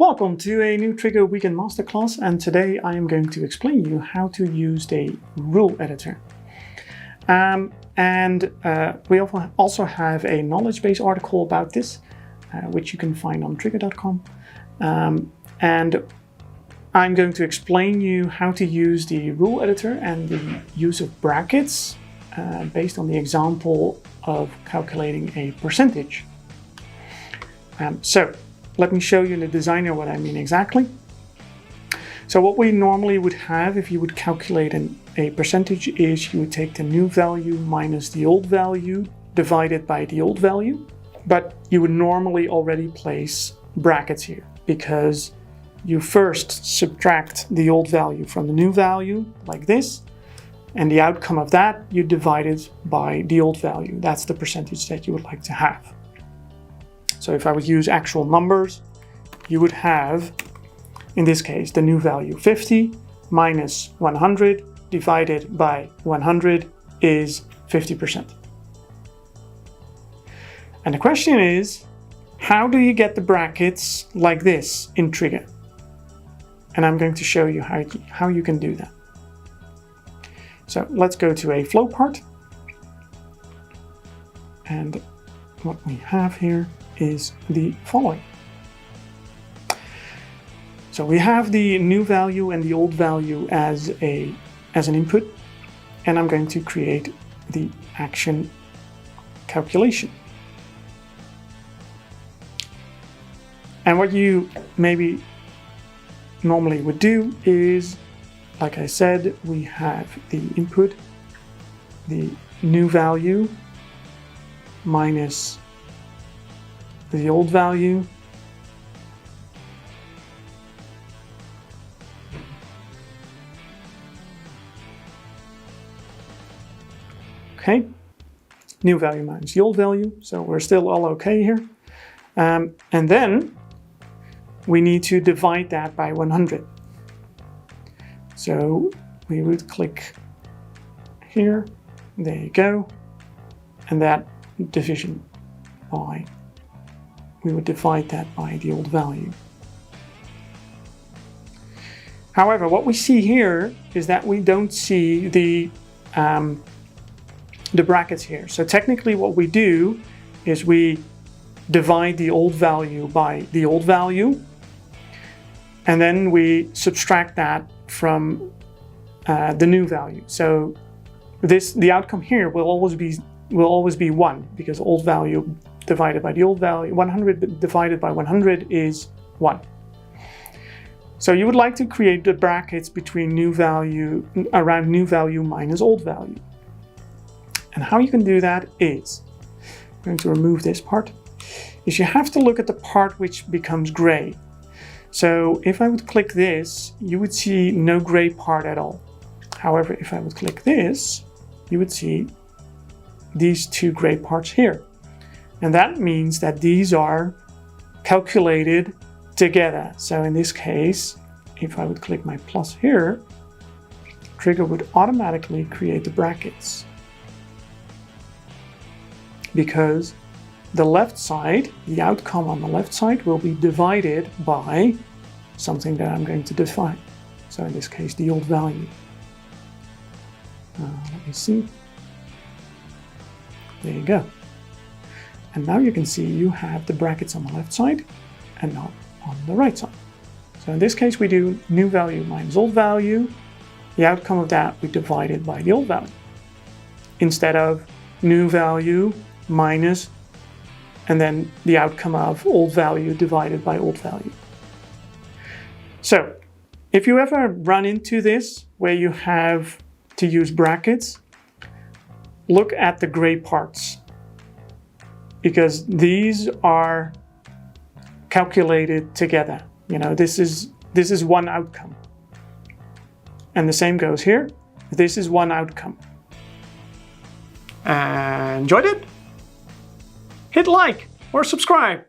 Welcome to a new Triggre Weekend Masterclass, and today I am going to explain you how to use the rule editor. We also have a knowledge base article about this, which you can find on Triggre.com. And I'm going to explain you how to use the rule editor and the use of brackets based on the example of calculating a percentage. So let me show you in the designer what I mean exactly. So what we normally would have if you would calculate a percentage is you would take the new value minus the old value divided by the old value. But you would normally already place brackets here because you first subtract the old value from the new value like this. And the outcome of that, you divide it by the old value. That's the percentage that you would like to have. So if I would use actual numbers, you would have, in this case, the new value 50 minus 100 divided by 100 is 50%. And the question is, how do you get the brackets like this in Triggre? And I'm going to show you how you can do that. So let's go to a flow part. And what we have here is the following. So we have the new value and the old value as an input, and I'm going to create the action calculation. And what you maybe normally would do is, like I said, we have the input, the new value minus the old value, okay, new value minus the old value, so we're still all okay here. And then we need to divide that by 100. So we would click here, there you go, and that division by, we would divide that by the old value. However, what we see here is that we don't see the brackets here. So technically what we do is we divide the old value by the old value, and then we subtract that from the new value. So the outcome here will always be 1, because old value divided by the old value, 100 divided by 100 is 1. So you would like to create the brackets between new value, around new value minus old value. And how you can do that is, I'm going to remove this part, is you have to look at the part which becomes gray. So if I would click this, you would see no gray part at all. However, if I would click this, you would see these two gray parts here. And that means that these are calculated together. So in this case, if I would click my plus here, Triggre would automatically create the brackets. Because the left side, the outcome on the left side, will be divided by something that I'm going to define. So in this case, the old value. Let me see. There you go. And now you can see you have the brackets on the left side and not on the right side. So in this case, we do new value minus old value. The outcome of that, we divide it by the old value. Instead of new value minus, and then the outcome of old value divided by old value. So if you ever run into this, where you have to use brackets, look at the gray parts, because these are calculated together. You know, this is one outcome. And the same goes here. This is one outcome. Enjoyed it? Hit like or subscribe.